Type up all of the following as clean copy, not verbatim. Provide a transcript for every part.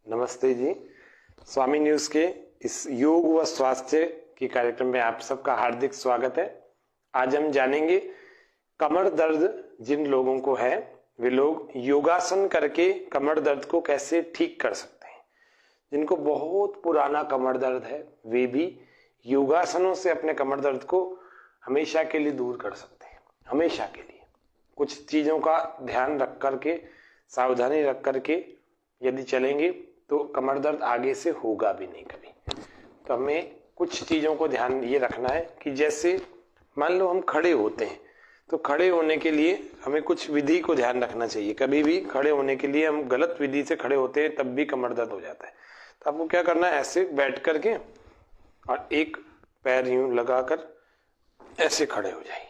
नमस्ते जी। स्वामी न्यूज के इस योग व स्वास्थ्य के कार्यक्रम में आप सबका हार्दिक स्वागत है। आज हम जानेंगे कमर दर्द जिन लोगों को है वे लोग योगासन करके कमर दर्द को कैसे ठीक कर सकते हैं। जिनको बहुत पुराना कमर दर्द है वे भी योगासनों से अपने कमर दर्द को हमेशा के लिए दूर कर सकते हैं। हमेशा के लिए कुछ चीजों का ध्यान रख करके, सावधानी रख करके यदि चलेंगे तो कमर दर्द आगे से होगा भी नहीं कभी। तो हमें कुछ चीजों को ध्यान ये रखना है कि जैसे मान लो हम खड़े होते हैं तो खड़े होने के लिए हमें कुछ विधि को ध्यान रखना चाहिए। कभी भी खड़े होने के लिए हम गलत विधि से खड़े होते हैं तब भी कमर दर्द हो जाता है। तो आपको क्या करना है, ऐसे बैठ करके और एक पैर यूं लगाकर ऐसे खड़े हो जाइए।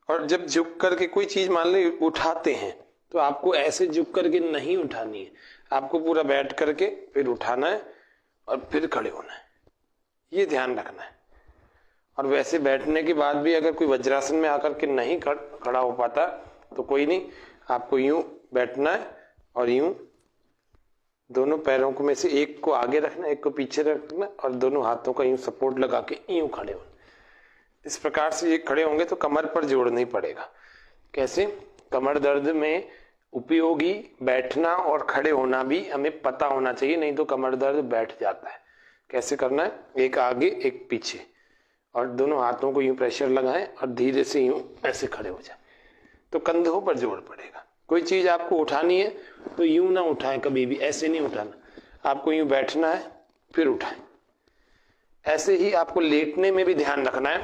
और जब झुक करके कोई चीज मान लो उठाते हैं तो आपको ऐसे झुक करके नहीं उठानी है, आपको पूरा बैठ करके फिर उठाना है और फिर खड़े होना है, ये ध्यान रखना है। और वैसे बैठने के बाद भी अगर कोई वज्रासन में आकर के नहीं खड़ा हो पाता तो कोई नहीं, आपको यूं बैठना है और यूं दोनों पैरों को में से एक को आगे रखना, एक को पीछे रखना और दोनों हाथों का यूं सपोर्ट लगा के यूं खड़े होना। इस प्रकार से ये खड़े होंगे तो कमर पर जोड़ नहीं पड़ेगा। कैसे? कमर दर्द में उपयोगी बैठना और खड़े होना भी हमें पता होना चाहिए, नहीं तो कमर दर्द बैठ जाता है। कैसे करना है, एक आगे एक पीछे और दोनों हाथों को यूं प्रेशर लगाएं और धीरे से यूं ऐसे खड़े हो जाए तो कंधों पर जोड़ पड़ेगा। कोई चीज आपको उठानी है तो यूं ना उठाएं, कभी भी ऐसे नहीं उठाना, आपको यूं बैठना है फिर उठाएं। ऐसे ही आपको लेटने में भी ध्यान रखना है।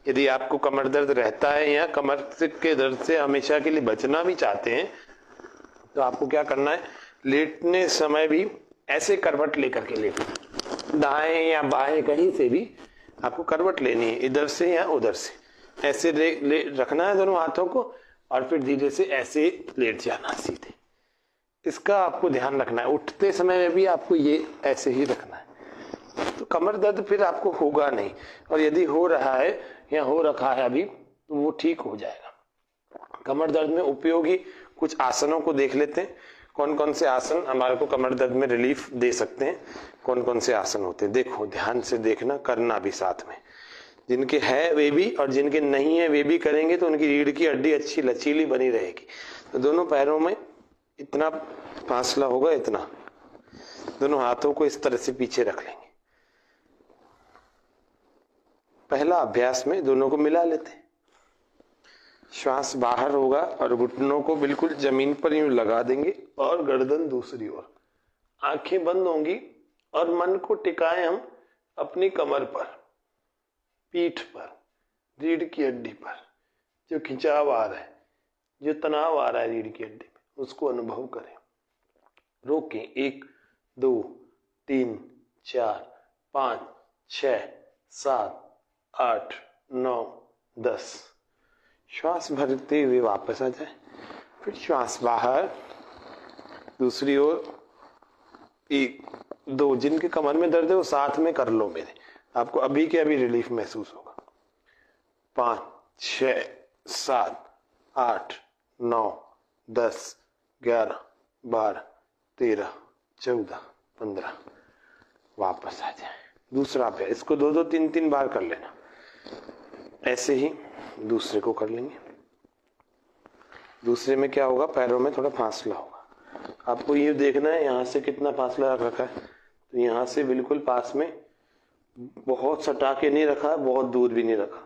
यदि आपको कमर दर्द रहता है या कमर के दर्द से हमेशा के लिए बचना भी चाहते हैं तो आपको क्या करना है, लेटने समय भी ऐसे करवट लेकर के लेटना। दाएं या बाएं कहीं से भी आपको करवट लेनी है, इधर से या उधर से ऐसे रखना है दोनों हाथों को और फिर धीरे से ऐसे लेट जाना सीधे। इसका आपको ध्यान रखना है। उठते समय में भी आपको ये ऐसे ही रखना है तो कमर दर्द फिर आपको होगा नहीं। और यदि हो रहा है या हो रखा है अभी तो वो ठीक हो जाएगा। कमर दर्द में उपयोगी कुछ आसनों को देख लेते हैं। कौन कौन से आसन हमारे को कमर दर्द में रिलीफ दे सकते हैं, कौन कौन से आसन होते हैं। देखो, ध्यान से देखना, करना भी साथ में। जिनके है वे भी और जिनके नहीं है वे भी करेंगे तो उनकी रीढ़ की हड्डी अच्छी लचीली बनी रहेगी। तो दोनों पैरों में इतना फासला होगा, इतना। दोनों हाथों को इस तरह से पीछे रख लेंगे। पहला अभ्यास में दोनों को मिला लेते हैं। श्वास बाहर होगा और घुटनों को बिल्कुल जमीन पर यूं लगा देंगे और गर्दन दूसरी ओर, आंखें बंद होंगी और मन को टिकाएं हम अपनी कमर पर, पीठ पर, रीढ़ की हड्डी पर। जो खिंचाव आ रहा है, जो तनाव आ रहा है रीढ़ की हड्डी में, उसको अनुभव करें। रोकें, 1 2 3 4 5 6 7 8 9 10। श्वास भरते हुए वापस आ जाए, फिर श्वास बाहर, दूसरी ओर, 1 2। जिनके कमर में दर्द है वो साथ में कर लो मेरे, आपको अभी के अभी रिलीफ महसूस होगा। 5 6 7 8 9 10 11 12 13 14 15। वापस आ जाए। दूसरा पैर, इसको 2 2 3 3 बार कर लेना। ऐसे ही दूसरे को कर लेंगे। दूसरे में क्या होगा, पैरों में थोड़ा फासला होगा। आपको ये देखना है यहाँ से कितना फासला रखा है। तो यहाँ से बिल्कुल पास में, बहुत सटा के नहीं रखा है, बहुत दूर भी नहीं रखा,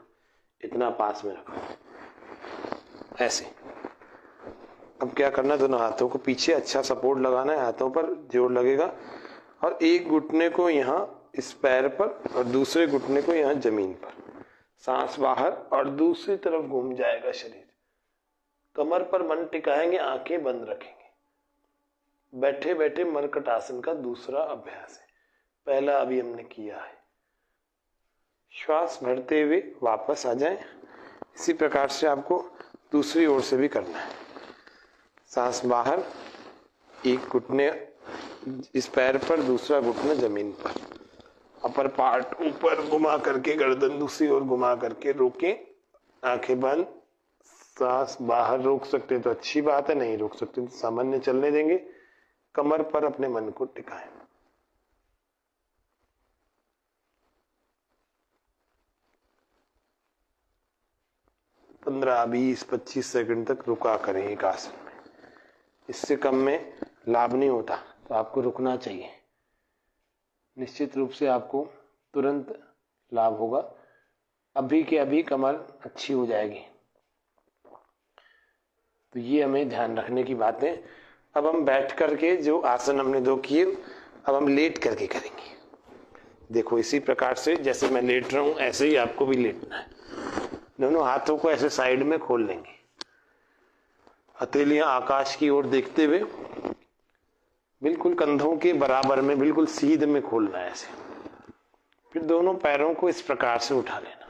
इतना पास में रखा है। ऐसे अब क्या करना है, दोनों हाथों को पीछे अच्छा सपोर्ट लगाना है, हाथों पर जोर लगेगा और एक घुटने को यहाँ इस पैर पर और दूसरे घुटने को यहाँ जमीन पर। सांस बाहर और दूसरी तरफ घूम जाएगा शरीर। कमर पर मन टिकाएंगे, आंखें बंद रखेंगे। बैठे बैठे मरकट आसन का दूसरा अभ्यास है, पहला अभी हमने किया है। श्वास भरते हुए वापस आ जाएं। इसी प्रकार से आपको दूसरी ओर से भी करना है। सांस बाहर, एक घुटने इस पैर पर, दूसरा घुटना जमीन पर, अपर पार्ट ऊपर घुमा करके, गर्दन दूसरी ओर घुमा करके रोकें, आंखें बंद। सांस बाहर रोक सकते तो अच्छी बात है, नहीं रोक सकते तो सामान्य चलने देंगे। कमर पर अपने मन को टिकाएं। 15, 20, 25 सेकंड तक रुका करें एक आसन में। इससे कम में लाभ नहीं होता, तो आपको रुकना चाहिए। निश्चित रूप से आपको तुरंत लाभ होगा, अभी के अभी कमर अच्छी हो जाएगी। तो ये हमें ध्यान रखने की बातें। अब हम बैठ करके जो आसन हमने 2 किए, अब हम लेट करके करेंगे। देखो इसी प्रकार से जैसे मैं लेट रहा हूं ऐसे ही आपको भी लेटना है। दोनों हाथों को ऐसे साइड में खोल लेंगे, हथेलियां आकाश की ओर देखते हुए बिल्कुल कंधों के बराबर में, बिल्कुल सीध में खोलना है ऐसे। फिर दोनों पैरों को इस प्रकार से उठा लेना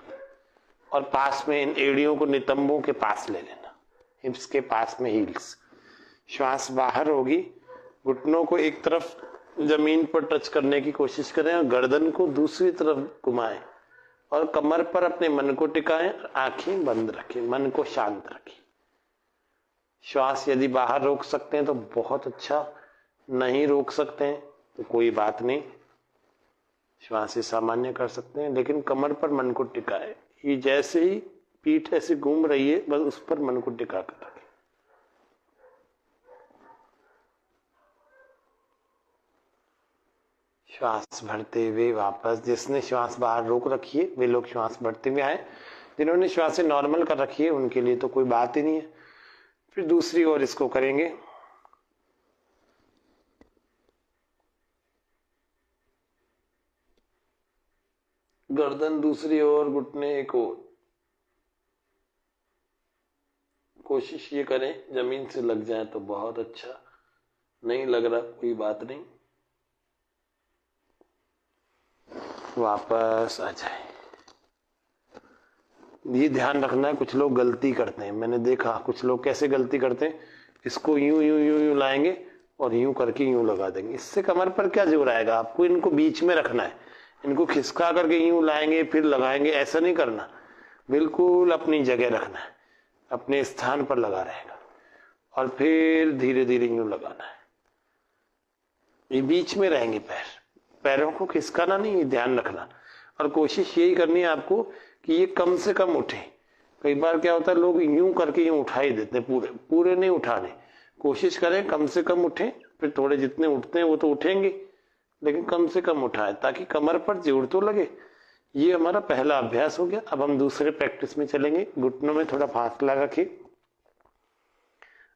और पास में इन एड़ियों को नितंबों के पास ले लेना, हिप्स के पास में हील्स। श्वास बाहर होगी, घुटनों को एक तरफ जमीन पर टच करने की कोशिश करें और गर्दन को दूसरी तरफ घुमाएं और कमर पर अपने मन को टिकाएं, आंखें बंद रखें, मन को शांत रखें। श्वास यदि बाहर रोक सकते हैं तो बहुत अच्छा, नहीं रोक सकते हैं तो कोई बात नहीं, श्वास से सामान्य कर सकते हैं, लेकिन कमर पर मन को टिकाए। ये जैसे ही पीठ ऐसे घूम रही है बस उस पर मन को टिका कर रखें। श्वास भरते हुए वापस, जिसने श्वास बाहर रोक रखी है वे लोग श्वास भरते हुए आए, जिन्होंने श्वास नॉर्मल कर रखी है उनके लिए तो कोई बात ही नहीं है। फिर दूसरी ओर इसको करेंगे। गर्दन दूसरी ओर, घुटने एक ओर। कोशिश ये करें जमीन से लग जाए तो बहुत अच्छा, नहीं लग रहा कोई बात नहीं, वापस आ जाए। ये ध्यान रखना है, कुछ लोग गलती करते हैं, मैंने देखा कुछ लोग कैसे गलती करते हैं, इसको यूं यूं यूं यूं लाएंगे और यूं करके यूं लगा देंगे। इससे कमर पर क्या जोर आएगा? आपको इनको बीच में रखना है, इनको खिसका करके यूं लाएंगे फिर लगाएंगे, ऐसा नहीं करना, बिल्कुल अपनी जगह रखना है, अपने स्थान पर लगा रहेगा और फिर धीरे धीरे यूं लगाना है। ये बीच में रहेंगे पैर, पैरों को खिसकाना नहीं, ध्यान रखना। और कोशिश यही करनी है आपको कि ये कम से कम उठे। कई बार क्या होता है लोग यूं करके यूं उठा ही देते हैं, पूरे पूरे नहीं उठाने, कोशिश करें कम से कम उठे, फिर थोड़े जितने उठते हैं वो तो उठेंगे, लेकिन कम से कम उठाए ताकि कमर पर जोर तो लगे। ये हमारा पहला अभ्यास हो गया। अब हम दूसरे प्रैक्टिस में चलेंगे। घुटनों में थोड़ा फासला रखिए।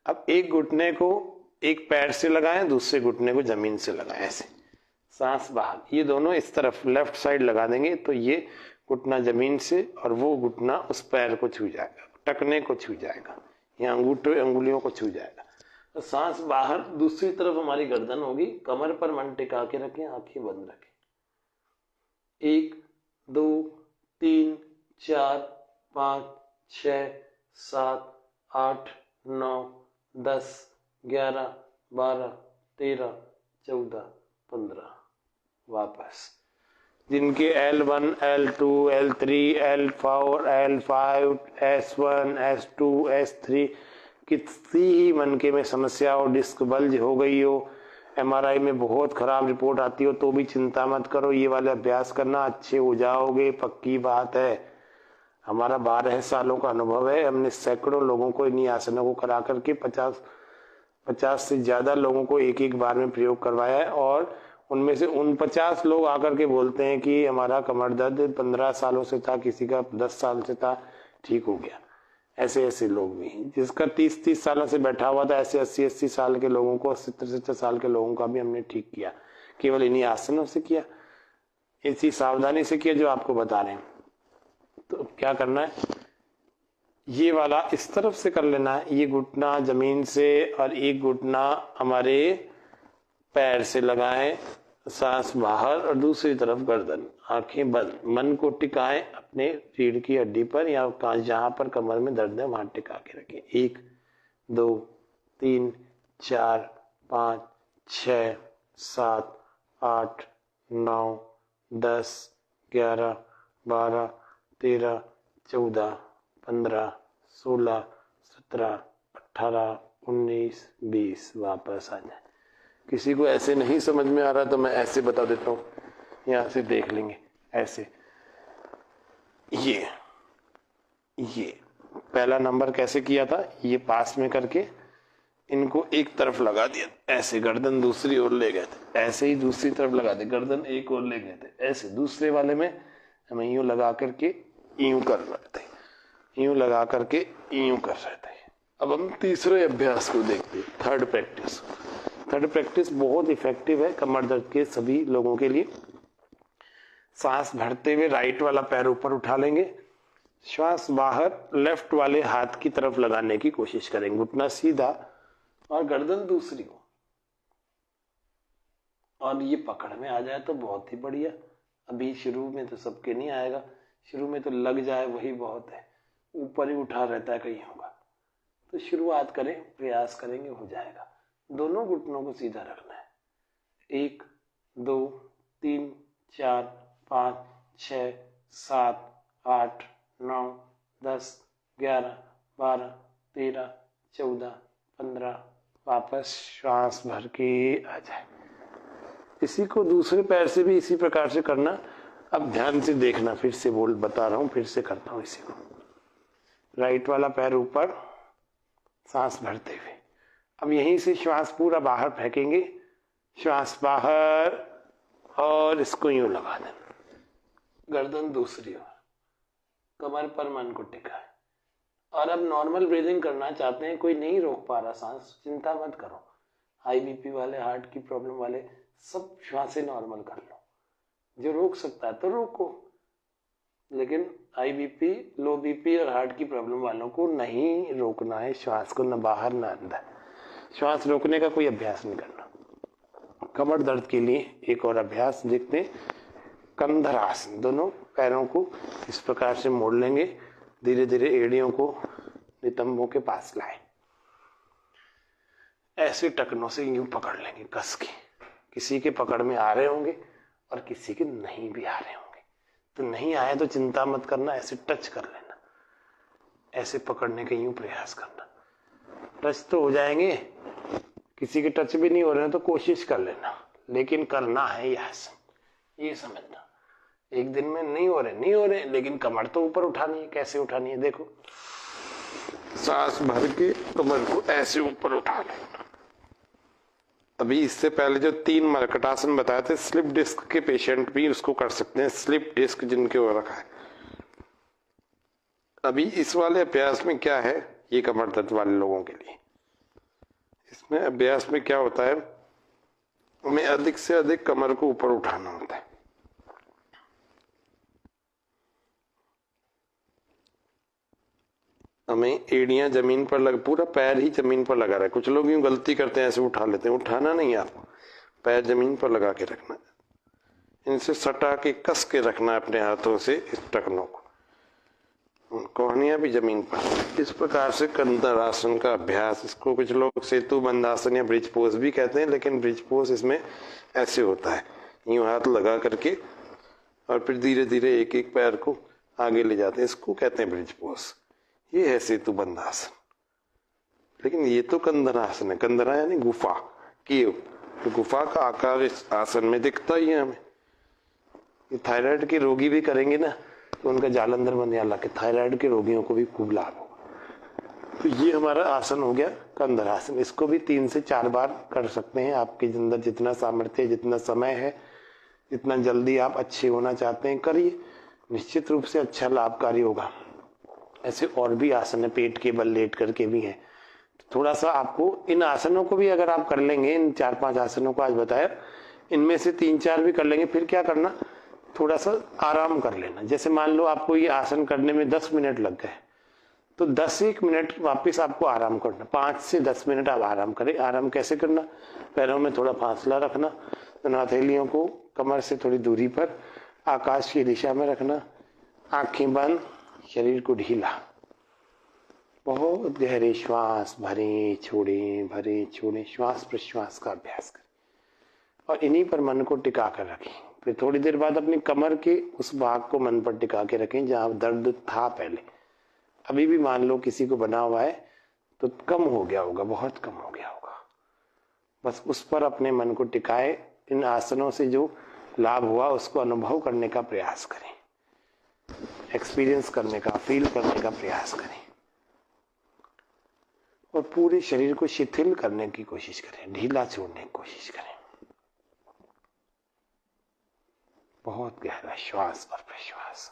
अब एक घुटने को एक पैर से लगाएं, दूसरे घुटने को जमीन से लगाएं, ऐसे सांस बाहर। ये दोनों इस तरफ लेफ्ट साइड लगा देंगे तो ये घुटना जमीन से और वो घुटना उस पैर को छू जाएगा, टकने को छू जाएगा, या अंगुलियों को छू जाएगा। तो सांस बाहर, दूसरी तरफ हमारी गर्दन होगी, कमर पर मन टिका के रखें, आंखें बंद रखें। 1, 2, 3, 4, 5, 6, 7, 8, 9, 10, 11, 12, 13, 14, 15। वापस। जिनके L1, L2, L3, L4, L5, S1, S2, S3 किसी ही मनके में समस्या हो, डिस्क बल्ज हो गई हो, MRI में बहुत खराब रिपोर्ट आती हो तो भी चिंता मत करो, ये वाले अभ्यास करना, अच्छे हो जाओगे, पक्की बात है। हमारा 12 सालों का अनुभव है, हमने सैकड़ों लोगों को इन्हीं आसनों को करा करके 50 से ज्यादा लोगों को एक एक बार में प्रयोग करवाया है, और उनमें से 49 लोग आकर के बोलते हैं कि हमारा कमर दर्द 15 सालों से था, किसी का 10 साल से था, ठीक हो गया। ऐसे ऐसे लोग भी, जिसका 30 सालों से बैठा हुआ था, ऐसे 80 साल के लोगों को, 70 साल के लोगों का भी हमने ठीक किया, केवल इन्हीं आसनों से किया, इसी सावधानी से किया जो आपको बता रहे हैं। तो क्या करना है, ये वाला इस तरफ से कर लेना है, ये घुटना जमीन से और एक घुटना हमारे पैर से लगाएं, सांस बाहर और दूसरी तरफ गर्दन, आंखें बंद, मन को टिकाएं अपने रीढ़ की हड्डी पर या जहां पर कमर में दर्द है वहां टिका के रखें। 1, 2, 3, 4, 5, 6, 7, 8, 9, 10, 11, 12, 13, 14, 15, 16, 17, 18, 19, 20। वापस आ जाए। किसी को ऐसे नहीं समझ में आ रहा तो मैं ऐसे बता देता हूँ, यहां से देख लेंगे ऐसे। ये पहला नंबर कैसे किया था, ये पास में करके इनको एक तरफ लगा दिया, ऐसे गर्दन दूसरी ओर ले गए थे, ऐसे ही दूसरी तरफ लगा दे, गर्दन एक ओर ले गए थे, ऐसे दूसरे वाले में हम यूं लगा करके यूं कर रहे थे, यूं लगा करके यूं कर रहे थे। अब हम तीसरे अभ्यास को देखते हैं, थर्ड प्रैक्टिस। थर्ड प्रैक्टिस बहुत इफेक्टिव है कमर दर्द के सभी लोगों के लिए। सांस भरते हुए राइट वाला पैर ऊपर उठा लेंगे, श्वास बाहर लेफ्ट वाले हाथ की तरफ लगाने की कोशिश करेंगे, घुटना सीधा और गर्दन दूसरी हो, और ये पकड़ में आ जाए तो बहुत ही बढ़िया। अभी शुरू में तो सबके नहीं आएगा, शुरू में तो लग जाए वही बहुत है, ऊपर ही उठा रहता है कहीं होगा, तो शुरुआत करें, प्रयास करेंगे हो जाएगा। दोनों घुटनों को सीधा रखना है, 1 2 3 4 5 6 7 8 9 10 11 12 13 14 15, वापस श्वास भर के आ जाए। इसी को दूसरे पैर से भी इसी प्रकार से करना। अब ध्यान से देखना, फिर से बता रहा हूं, फिर से करता हूं इसी को। राइट वाला पैर ऊपर, सांस भरते हुए, अब यहीं से श्वास पूरा बाहर फेंकेंगे, श्वास बाहर, और इसको यूं लगा देना, गर्दन दूसरी ओर, कमर पर मन को टिका है। और अब नॉर्मल ब्रीदिंग करना चाहते हैं, कोई नहीं रोक पा रहा सांस, चिंता मत करो, हाई बीपी वाले, हार्ट की प्रॉब्लम वाले सब श्वासें नॉर्मल कर लो, जो रोक सकता है तो रोको, लेकिन हाई बीपी, लो बीपी और हार्ट की प्रॉब्लम वालों को नहीं रोकना है श्वास को, न बाहर न अंदर। श्वास रोकने का कोई अभ्यास नहीं करना। कमर दर्द के लिए एक और अभ्यास देखते हैं, कंधरासन। दोनों पैरों को इस प्रकार से मोड़ लेंगे, धीरे धीरे एड़ियों को नितंबों के पास लाए, ऐसे टखनों से यूं पकड़ लेंगे कस के। किसी के पकड़ में आ रहे होंगे और किसी के नहीं भी आ रहे होंगे, तो नहीं आए तो चिंता मत करना, ऐसे टच कर लेना, ऐसे पकड़ने का यूं प्रयास करना। टच तो हो जाएंगे, किसी के टच भी नहीं हो रहे हैं तो कोशिश कर लेना, लेकिन करना है ये आसन, ये समझना। एक दिन में नहीं हो रहे, लेकिन कमर तो ऊपर उठानी है। कैसे उठानी है देखो, सांस भर के कमर को ऐसे ऊपर उठा लेना। अभी इससे पहले जो 3 मरकटासन बताए थे, स्लिप डिस्क के पेशेंट भी उसको कर सकते हैं, स्लिप डिस्क जिनके हो रखा है। अभी इस वाले अभ्यास में क्या है, ये कमर दर्द वाले लोगों के लिए, इसमें अभ्यास में क्या होता है, हमें अधिक से अधिक कमर को ऊपर उठाना होता है। हमें एड़ियां जमीन पर पूरा पैर ही जमीन पर लगा रहा है। कुछ लोग यूं गलती करते हैं, ऐसे उठा लेते हैं, उठाना नहीं, आपको पैर जमीन पर लगा के रखना, इनसे सटा के कस के रखना अपने हाथों से इस टखनों को, कोहनियां भी जमीन पर। इस प्रकार से कंधरासन का अभ्यास, इसको कुछ लोग सेतु बंधासन या ब्रिज पोज भी कहते हैं, लेकिन ब्रिज पोज इसमें ऐसे होता है, यूं हाथ लगा करके और फिर धीरे धीरे एक एक पैर को आगे ले जाते हैं, इसको कहते हैं ब्रिज पोज। ये है सेतु बंधासन, लेकिन ये तो कंधरासन है। कंधरा यानी गुफा, केव, तो गुफा का आकार इस आसन में दिखता ही है हमें। ये थायराइड के रोगी भी करेंगे ना, तो उनका जालंधर बने, हालांकि थायराइड के रोगियों को भी खूब लाभ होगा। तो ये हमारा आसन हो गया कंधरासन। इसको भी 3 से 4 बार कर सकते हैं, आपके अंदर जितना सामर्थ्य, जितना समय है, जितना जल्दी आप अच्छे होना चाहते हैं करिए, निश्चित रूप से अच्छा लाभकारी होगा। ऐसे और भी आसन है, पेट के बल लेट करके भी है। थोड़ा सा आपको इन आसनों को भी अगर आप कर लेंगे, इन 4-5 आसनों को आज बताया, इनमें से 3-4 भी कर लेंगे, फिर क्या करना, थोड़ा सा आराम कर लेना। जैसे मान लो आपको ये आसन करने में 10 मिनट लग गए, तो 10-1 मिनट वापस आपको आराम करना, 5 से 10 मिनट आप आराम करें। आराम कैसे करना, पैरों में थोड़ा फासला रखना, तो हथेलियों को कमर से थोड़ी दूरी पर आकाश की दिशा में रखना, आंखें बंद, शरीर को ढीला, बहुत गहरे श्वास भरे छोड़े, भरे छोड़े, श्वास प्रश्वास का अभ्यास करें और इन्हीं पर मन को टिका कर रखें। फिर थोड़ी देर बाद अपनी कमर के उस भाग को मन पर टिका के रखें जहां दर्द था पहले। अभी भी मान लो किसी को बना हुआ है तो कम हो गया होगा, बहुत कम हो गया होगा। बस उस पर अपने मन को टिकाए, इन आसनों से जो लाभ हुआ उसको अनुभव करने का प्रयास करें, एक्सपीरियंस करने का, फील करने का प्रयास करें और पूरे शरीर को शिथिल करने की कोशिश करें, ढीला छोड़ने की कोशिश करें। बहुत गहरा श्वास और प्रश्वास।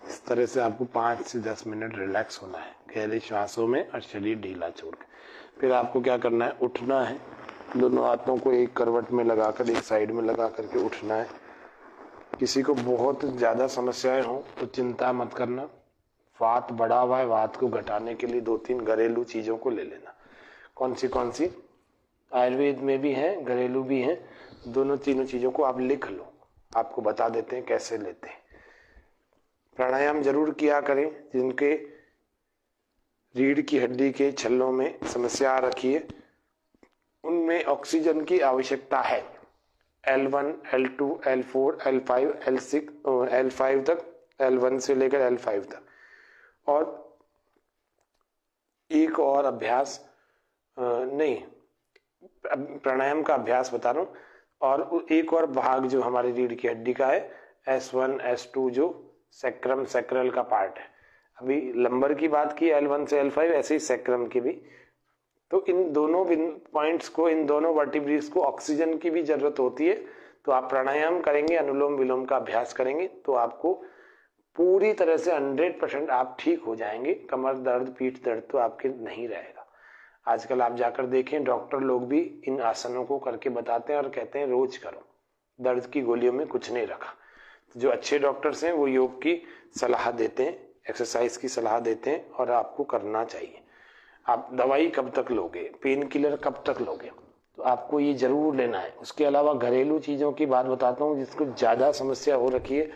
इस तरह से आपको 5 से 10 मिनट रिलैक्स होना है गहरे श्वासों में और शरीर ढीला छोड़ के। फिर आपको क्या करना है, उठना है, दोनों हाथों को एक करवट में लगाकर, एक साइड में लगा करके उठना है। किसी को बहुत ज्यादा समस्याएं हो तो चिंता मत करना, वात बढ़ा हुआ है, वात को घटाने के लिए 2-3 घरेलू चीजों को ले लेना। कौन सी आयुर्वेद में भी है, घरेलू भी है, दोनों तीनों चीजों को आप लिख लो, आपको बता देते हैं कैसे लेते हैं। प्राणायाम जरूर किया करें। जिनके रीढ़ की हड्डी के छल्लों में समस्या आ रखी है उनमें ऑक्सीजन की आवश्यकता है। L1, L2, L4, L5, L6, L5 तक, L1 से लेकर L5 तक। और एक और अभ्यास नहीं, प्राणायाम का अभ्यास बता रहा हूं, और एक और भाग जो हमारी रीढ़ की हड्डी का है, S1, S2, जो सैक्रम सैक्रल का पार्ट है। अभी लंबर की बात की L1 से L5, ऐसे ही सैक्रम की भी। तो इन दोनों पॉइंट्स को, इन दोनों वर्टिब्रेस को ऑक्सीजन की भी जरूरत होती है। तो आप प्राणायाम करेंगे, अनुलोम विलोम का अभ्यास करेंगे तो आपको पूरी तरह से 100% आप ठीक हो जाएंगे। कमर दर्द, पीठ दर्द तो आपके नहीं रहेगा। आजकल आप जाकर देखें, डॉक्टर लोग भी इन आसनों को करके बताते हैं और कहते हैं रोज करो, दर्द की गोलियों में कुछ नहीं रखा। जो अच्छे डॉक्टर्स हैं वो योग की सलाह देते हैं, एक्सरसाइज की सलाह देते हैं और आपको करना चाहिए। आप दवाई कब तक लोगे, पेन किलर कब तक लोगे, तो आपको ये जरूर लेना है। उसके अलावा घरेलू चीजों की बात बताता हूँ। जिसको ज्यादा समस्या हो रखी है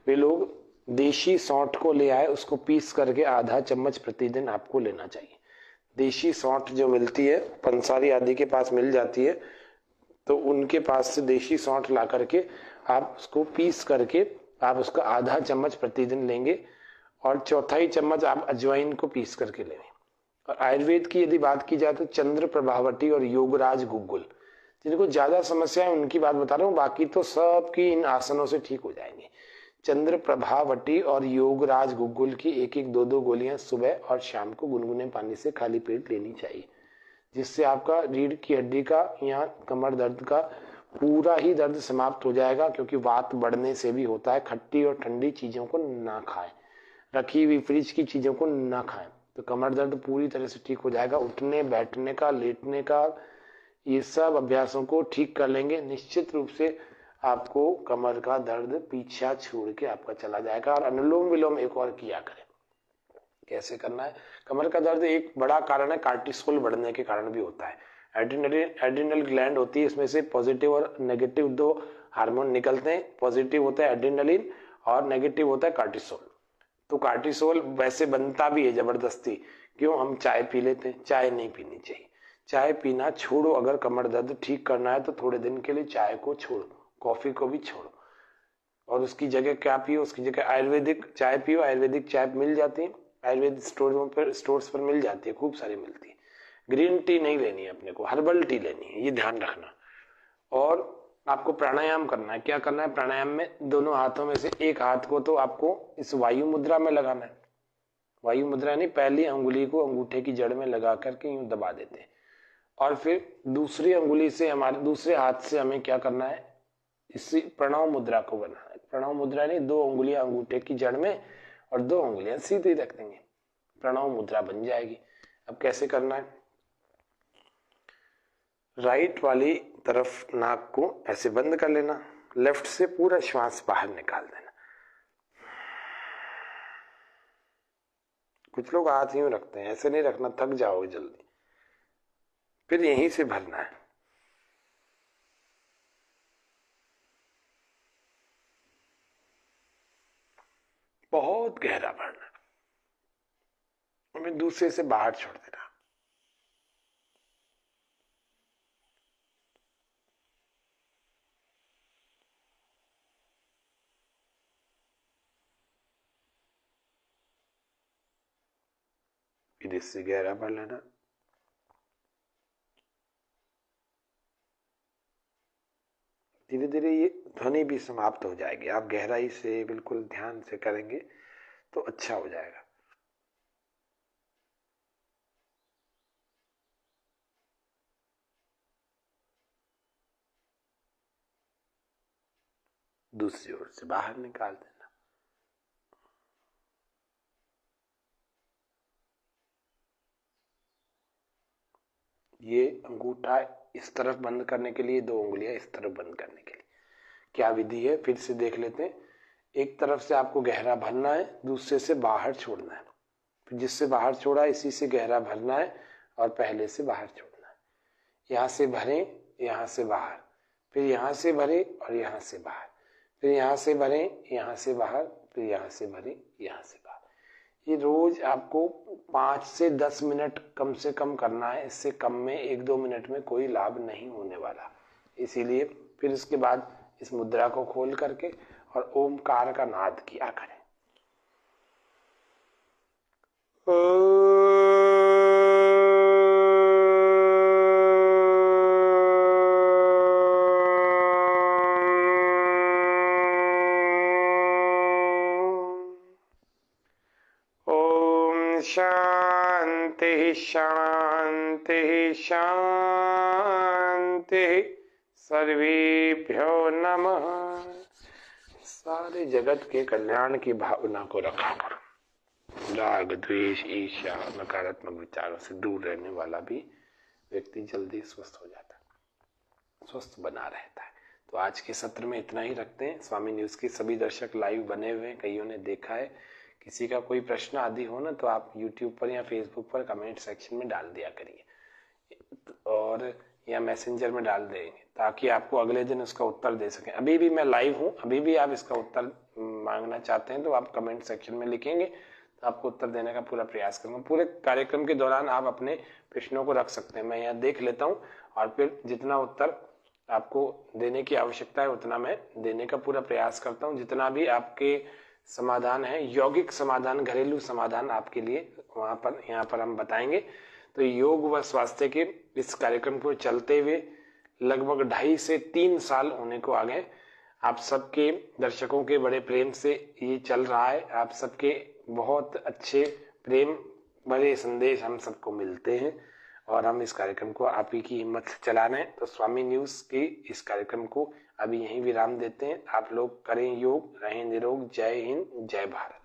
वे लोग देशी सौंठ को ले आए, उसको पीस करके आधा चम्मच प्रतिदिन आपको लेना चाहिए। देशी सौंठ जो मिलती है, पंसारी आदि के पास मिल जाती है, तो उनके पास से देशी सौंठ ला करके आप उसको पीस करके आप उसका आधा चम्मच प्रतिदिन लेंगे और चौथाई चम्मच आप अजवाइन को पीस करके लेंगे। और आयुर्वेद की यदि बात की जाए तो चंद्र प्रभावटी और योगराज गुग्गुल, जिनको ज्यादा समस्या है उनकी बात बता रहा हूँ, बाकी तो सबकी इन आसनों से ठीक हो जाएंगे। चंद्र प्रभावटी और योगराज गुग्गुल की 1-1, 2-2 गोलियां सुबह और शाम को गुनगुने पानी से खाली पेट लेनी चाहिए, जिससे आपका रीढ़ की हड्डी का या कमर दर्द का पूरा ही दर्द समाप्त हो जाएगा। क्योंकि वात बढ़ने से भी होता है। खट्टी और ठंडी चीजों को ना खाएं, रखी हुई फ्रिज की चीजों को ना खाएं, तो कमर दर्द पूरी तरह से ठीक हो जाएगा। उठने बैठने का, लेटने का, ये सब अभ्यासों को ठीक कर लेंगे, निश्चित रूप से आपको कमर का दर्द पीछा छोड़ के आपका चला जाएगा। और अनुलोम विलोम एक और किया करें। कैसे करना है? कमर का दर्द एक बड़ा कारण है, कार्टिसोल बढ़ने के कारण भी होता है। एड्रिनल ग्लैंड होती है, इसमें से पॉजिटिव और नेगेटिव 2 हार्मोन निकलते हैं। पॉजिटिव होता है एड्रिनलिन और नेगेटिव होता है कार्टिसोल। तो कार्टिसोल वैसे बनता भी है जबरदस्ती। क्यों? हम चाय पी लेते हैं, चाय नहीं पीनी चाहिए। चाय पीना छोड़ो। अगर कमर दर्द ठीक करना है तो थोड़े दिन के लिए चाय को छोड़ो, कॉफी को भी छोड़ो, और उसकी जगह क्या पियो? उसकी जगह आयुर्वेदिक चाय पियो। आयुर्वेदिक चाय मिल जाती है, आयुर्वेदिक स्टोर्स पर मिल जाती है, खूब सारी मिलती है। ग्रीन टी नहीं लेनी है अपने को, हर्बल टी लेनी है, ये ध्यान रखना। और आपको प्राणायाम करना है। क्या करना है प्राणायाम में? दोनों हाथों में से एक हाथ को तो आपको इस वायु मुद्रा में लगाना है। वायु मुद्रा नहीं, पहली अंगुली को अंगूठे की जड़ में लगा करके यूं दबा देते हैं, और फिर दूसरी अंगुली से, हमारे दूसरे हाथ से हमें क्या करना है, इसी प्रणव मुद्रा को बनाना है। प्रणव मुद्रा नहीं, 2 अंगुलियां अंगूठे की जड़ में और 2 अंगुलियां सीधी रख देंगे, प्रणव मुद्रा बन जाएगी। अब कैसे करना है? राइट वाली तरफ नाक को ऐसे बंद कर लेना, लेफ्ट से पूरा श्वास बाहर निकाल देना। कुछ लोग हाथ यूं रखते हैं, ऐसे नहीं रखना, थक जाओगे जल्दी। फिर यहीं से भरना है। बहुत गहरा भरना है, दूसरे से बाहर छोड़ देना। फिर इससे गहरा भर लेना। धीरे धीरे ये ध्वनि भी समाप्त हो जाएगी। आप गहराई से बिल्कुल ध्यान से करेंगे तो अच्छा हो जाएगा। दूसरी ओर से बाहर निकाल देना। ये अंगूठा इस तरफ बंद करने के लिए, 2 उंगलियां इस तरफ बंद करने के लिए। क्या विधि है फिर से देख लेते हैं। एक तरफ से आपको गहरा भरना है, दूसरे से बाहर छोड़ना है। फिर जिससे बाहर छोड़ा इसी से गहरा भरना है और पहले से बाहर छोड़ना है। यहाँ से भरें, यहाँ से बाहर, फिर यहाँ से भरें और यहाँ से बाहर, फिर यहाँ से भरें, यहाँ से बाहर, फिर यहाँ से भरें, यहाँ से बाहर। ये रोज आपको 5 से 10 मिनट कम से कम करना है। इससे कम में 1-2 मिनट में कोई लाभ नहीं होने वाला। इसीलिए फिर इसके बाद इस मुद्रा को खोल करके और ओमकार का नाद किया करें। ओम शांति शांति शांति। सर्वेभ्यो नमः। सारे जगत के कल्याण की भावना को रखा करो। राग, द्वेष, ईर्ष्या, नकारात्मक विचारों से दूर रहने वाला भी व्यक्ति जल्दी स्वस्थ हो जाता है, स्वस्थ बना रहता है। तो आज के सत्र में इतना ही रखते हैं। स्वामी न्यूज के सभी दर्शक लाइव बने हुए हैं, कईयों ने देखा है। किसी का कोई प्रश्न आदि हो ना तो आप YouTube पर या Facebook पर कमेंट सेक्शन में डाल दिया करिए और या मैसेंजर में डाल देंगे ताकि आपको अगले दिन उसका उत्तर दे सकें। अभी भी मैं लाइव हूं, अभी भी आप इसका उत्तर मांगना चाहते हैं तो आप कमेंट सेक्शन में लिखेंगे तो आपको उत्तर देने का पूरा प्रयास करूंगा। पूरे कार्यक्रम के दौरान आप अपने प्रश्नों को रख सकते हैं, मैं यहाँ देख लेता हूँ और फिर जितना उत्तर आपको देने की आवश्यकता है उतना मैं देने का पूरा प्रयास करता हूँ। जितना भी आपके समाधान है, यौगिक समाधान, घरेलू समाधान आपके लिए वहां पर यहाँ पर हम बताएंगे। तो योग व स्वास्थ्य के इस कार्यक्रम को चलते हुए लगभग 2.5 से 3 साल होने को आ गए। आप सबके दर्शकों के बड़े प्रेम से ये चल रहा है। आप सबके बहुत अच्छे प्रेम भरे संदेश हम सबको मिलते हैं और हम इस कार्यक्रम को आप ही की हिम्मत से चला रहे हैं। तो स्वामी न्यूज के इस कार्यक्रम को अभी यहीं विराम देते हैं। आप लोग करें योग, रहें निरोग। जय हिंद, जय भारत।